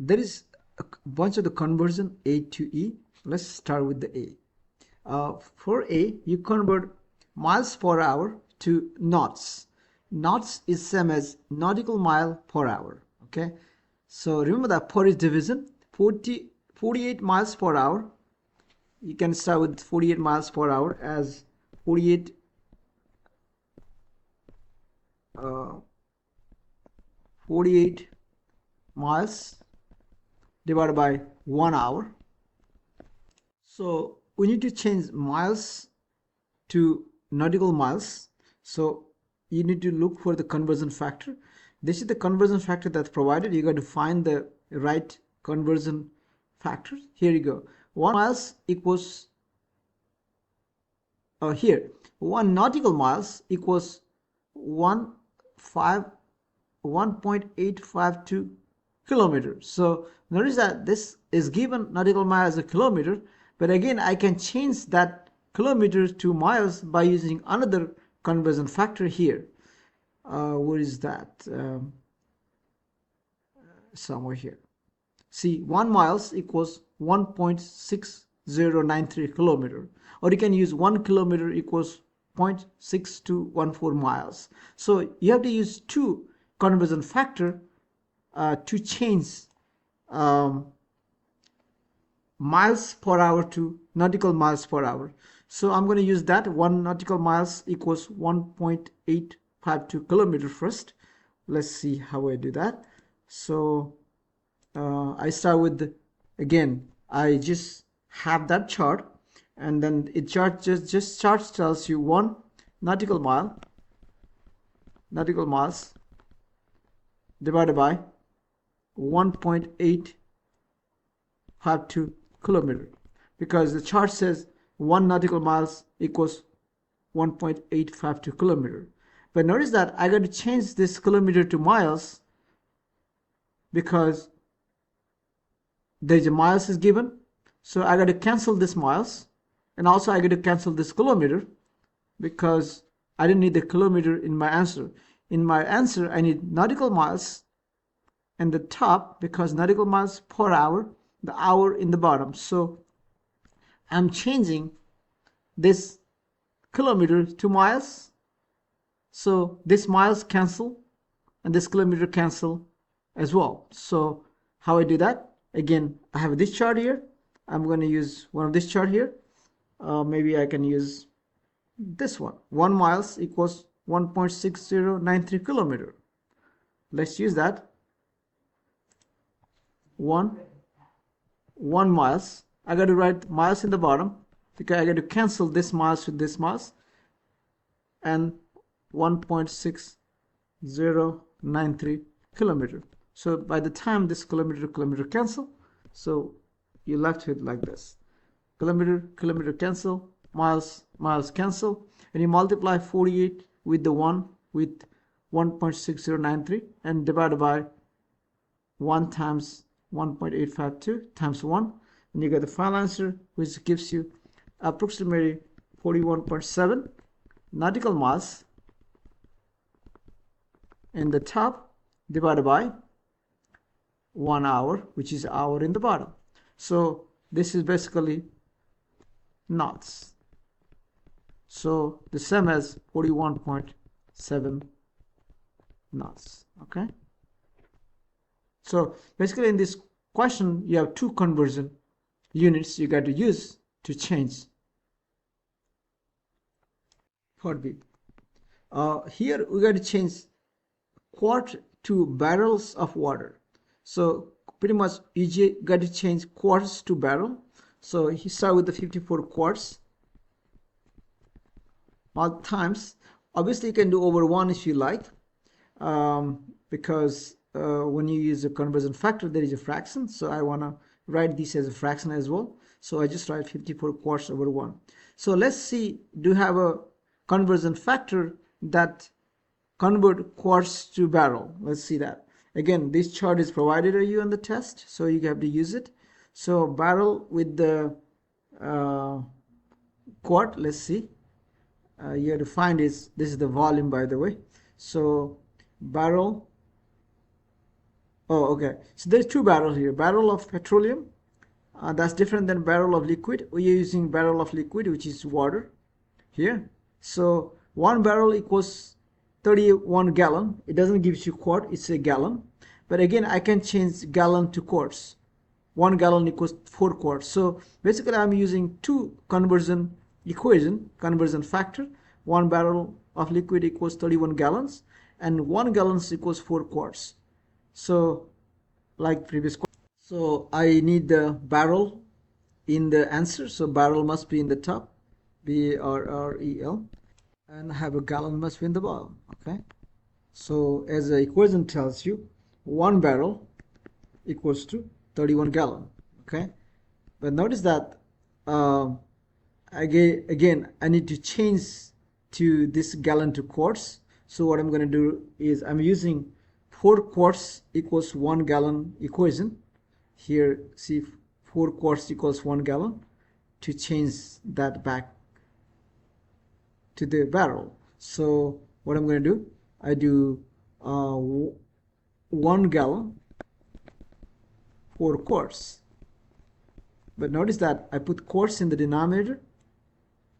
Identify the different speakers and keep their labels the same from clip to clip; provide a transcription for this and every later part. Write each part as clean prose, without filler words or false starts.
Speaker 1: there is a bunch of the conversion A to E. Let's start with the A. For A, you convert miles per hour to knots. Knots is same as nautical mile per hour. Okay, so remember that per is division. 48 miles per hour. You can start with 48 miles per hour as 48 48 miles divided by 1 hour. So we need to change miles to nautical miles. So you need to look for the conversion factor. This is the conversion factor that's provided. You got to find the right conversion factor. Here you go. 1 miles equals here 1 nautical miles equals 1.852 kilometers. So notice that this is given nautical mile as a kilometer, but again I can change that kilometer to miles by using another conversion factor here. Where is that? Somewhere here. See, 1 miles equals 1.6093 kilometer, or you can use 1 kilometer equals 0.6214 miles. So you have to use two conversion factor to change miles per hour to nautical miles per hour. So I'm going to use that 1 nautical miles equals 1.852 kilometer first. Let's see how I do that. So I start with again I just have that chart, and then it chart just chart tells you 1 nautical miles divided by 1.852 kilometer, because the chart says 1 nautical miles equals 1.852 kilometer. But notice that I got to change this kilometer to miles because there's a miles is given. So I got to cancel this miles, and also I got to cancel this kilometer because I didn't need the kilometer in my answer. In my answer I need nautical miles and the top, because nautical miles per hour, the hour in the bottom. So I'm changing this kilometer to miles, so this miles cancel and this kilometer cancel as well. So how I do that? Again, I have this chart here. I'm going to use one of this chart here. Maybe I can use this one. 1 miles equals 1.6093 kilometer. Let's use that. 1 miles. I got to write miles in the bottom because I got to cancel this miles with this miles, and 1.6093 kilometer. So by the time this kilometer to kilometer cancel, so you left with like this: kilometer cancel, miles cancel, and you multiply 48 with the 1 with 1.6093 and divide by 1 times 1.852 times 1, and you get the final answer, which gives you approximately 41.7 nautical miles in the top divided by 1 hour, which is hour in the bottom. So this is basically knots. So the same as 41.7 knots. Okay. So basically in this question you have two conversion units you got to use to change. Part B. Here we got to change quart to barrels of water. So pretty much you got to change quarts to barrel. So he start with the 54 quarts all times. Obviously you can do over 1 if you like, because when you use a conversion factor there is a fraction, so I want to write this as a fraction as well. So I just write 54 quarts over 1. So let's see, do you have a conversion factor that convert quarts to barrel? Let's see that. Again, this chart is provided to you on the test, so you have to use it. So barrel with the quart, let's see. You have to find this is the volume, by the way. So barrel Oh, okay. So there's two barrels here. Barrel of petroleum, that's different than barrel of liquid. We're using barrel of liquid, which is water here. So one barrel equals 31 gallon. It doesn't give you quart, it's a gallon. But again, I can change gallon to quarts. 1 gallon equals 4 quarts. So basically I'm using two conversion conversion factor. One barrel of liquid equals 31 gallons and 1 gallon equals 4 quarts. So like previous question. So I need the barrel in the answer. So barrel must be in the top, BARREL, and have a gallon must be in the bottom. Okay. So as the equation tells you, one barrel equals to 31 gallon. Okay. But notice that um, again I need to change to this gallon to quarts. So what I'm going to do is I'm using 4 quarts equals 1 gallon equation. Here see 4 quarts equals 1 gallon to change that back to the barrel. So what I'm going to do, I do 1 gallon 4 quarts. But notice that I put quarts in the denominator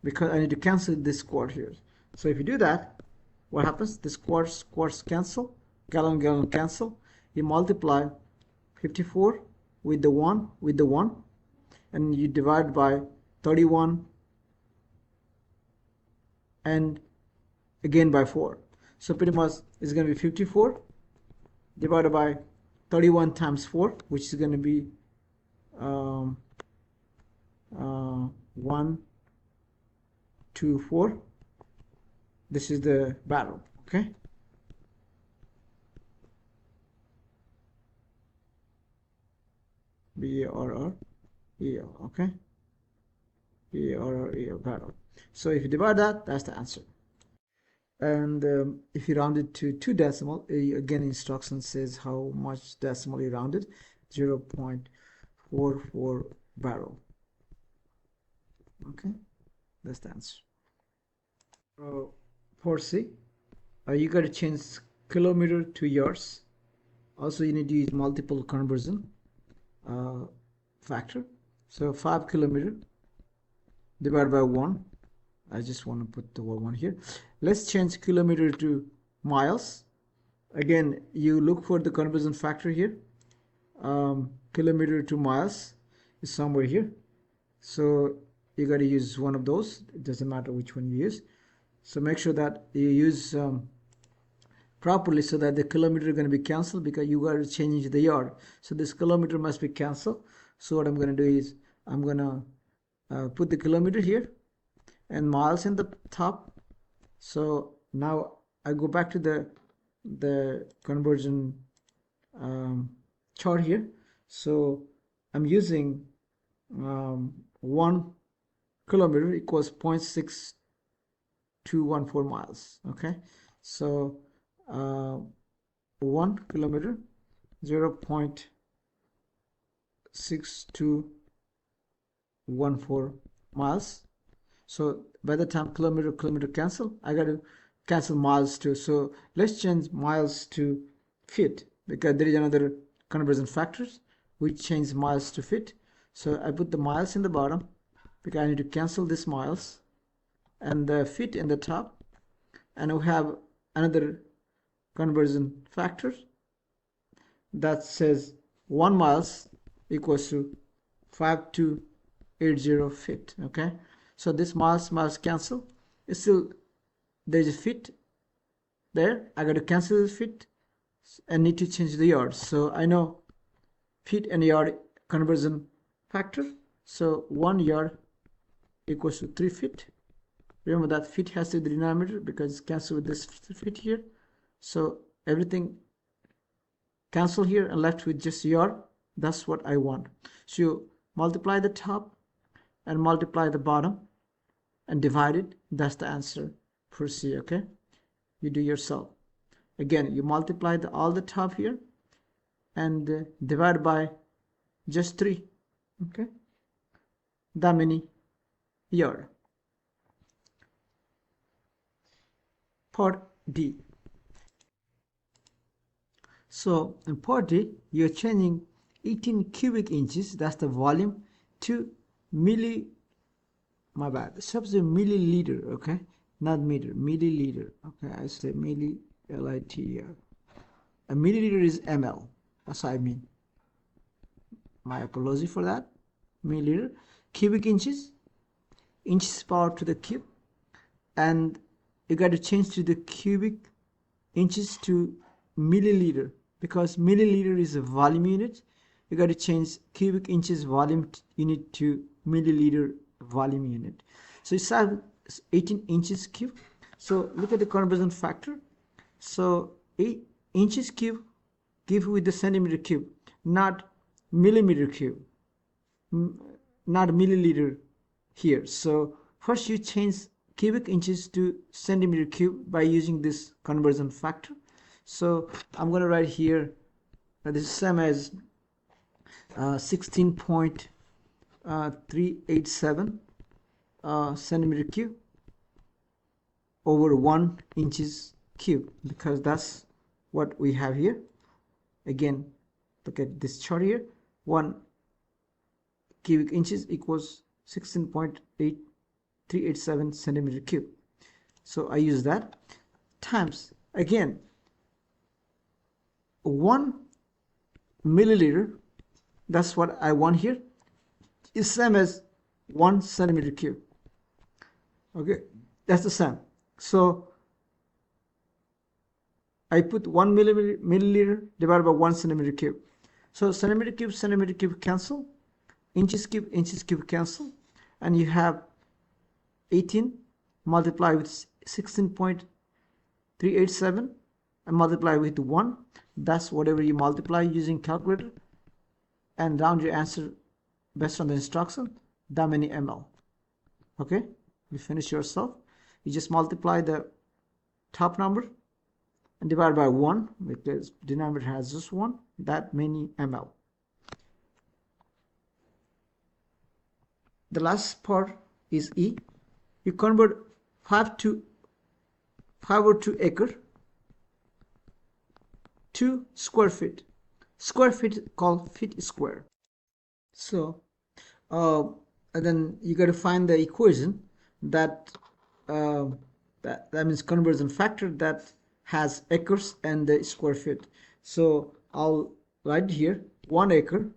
Speaker 1: because I need to cancel this quart here. So if you do that, what happens? This quarts cancel, gallon cancel. You multiply 54 with the 1 and you divide by 31 and again by 4. So pretty much it's going to be 54 divided by 31 times 4, which is going to be 1, 2, 4. This is the barrel. Okay. BARREL. Okay. BARREL, barrel. So if you divide that, that's the answer. And if you round it to 2 decimal, again instruction says how much decimal you rounded. 0.44 barrel. Okay, that's the answer. For C, you got to change kilometer to yards. Also, you need to use multiple conversion factor. So 5 kilometer divided by 1. I just want to put the word 1 here. Let's change kilometer to miles. Again, you look for the conversion factor here. Kilometer to miles is somewhere here. So you got to use one of those. It doesn't matter which one you use. So make sure that you use properly so that the kilometer is going to be cancelled because you got to change the yard. So this kilometer must be cancelled. So what I'm going to do is I'm going to put the kilometer here and miles in the top. So now I go back to the conversion chart here. So I'm using 1 kilometer equals 0.6214 miles. Okay, so 1 kilometer 0.6214 miles. So by the time kilometer cancel, I got to cancel miles too. So let's change miles to feet because there is another conversion factors which change miles to feet. So I put the miles in the bottom because I need to cancel this miles and the feet in the top, and we have another conversion factor that says 1 miles equals to 5280 feet. Okay, so this miles cancel. It's still there's a feet there. I got to cancel the feet and need to change the yards. So I know feet and yard conversion factor. So 1 yard equals to 3 feet. Remember that feet has to be the denominator because it's cancelled with this feet here. So everything cancel here and left with just yard. That's what I want. So you multiply the top and multiply the bottom and divide it. That's the answer for C. Okay, you do yourself. Again, you multiply all the top here and divide by just 3. Okay, that many yard. Part D. So in part D, you're changing 18 cubic inches, that's the volume, to my bad, substitute milliliter, okay, not meter, milliliter, okay, I say milli, L-I-T-E-R. A milliliter is ml, that's what I mean. My apology for that. Milliliter, cubic inches, inches power to the cube, and you got to change to the cubic inches to milliliter, because milliliter is a volume unit. You got to change cubic inches volume unit to milliliter volume unit. So it's 18 inches cube. So look at the conversion factor. So 8 inches cube give with the centimeter cube, not millimeter cube, not milliliter here. So first you change cubic inches to centimeter cube by using this conversion factor. So I'm going to write here this is same as 16.387 centimeter cube over 1 inches cube, because that's what we have here. Again, look at this chart here. 1 cubic inches equals 16.8387 centimeter cube. So I use that times, again, 1 milliliter, that's what I want here, is same as 1 centimeter cube. Okay, that's the same. So I put 1 milliliter divided by 1 centimeter cube. So centimeter cube cancel, inches cube cancel, and you have 18 multiplied with 16.387 and multiply with 1. That's whatever you multiply using calculator, and round your answer based on the instruction, that many ml. Okay, you finish yourself. You just multiply the top number and divide by 1, because denominator has just 1, that many ml. The last part is E. You convert 5 over 2 acre to square feet. Square feet called feet square. So and then you got to find the equation that that means conversion factor that has acres and the square feet. So I'll write here 1 acre.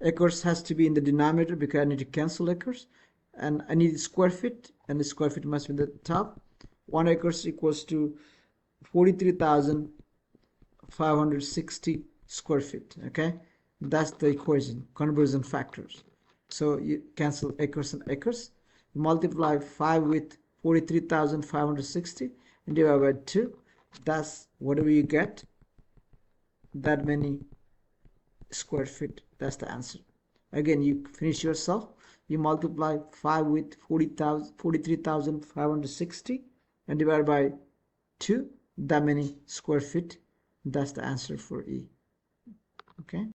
Speaker 1: Acres has to be in the denominator because I need to cancel acres, and I need square feet, and the square feet must be the top. 1 acres equals to 43,560 square feet. Okay, that's the equation, conversion factors. So you cancel acres and acres, multiply 5 with 43,560 and divide by 2. That's whatever you get, that many square feet. That's the answer. Again, you finish yourself. You multiply 5 with 43,560 and divide by 2, that many square feet. That's the answer for E. Okay.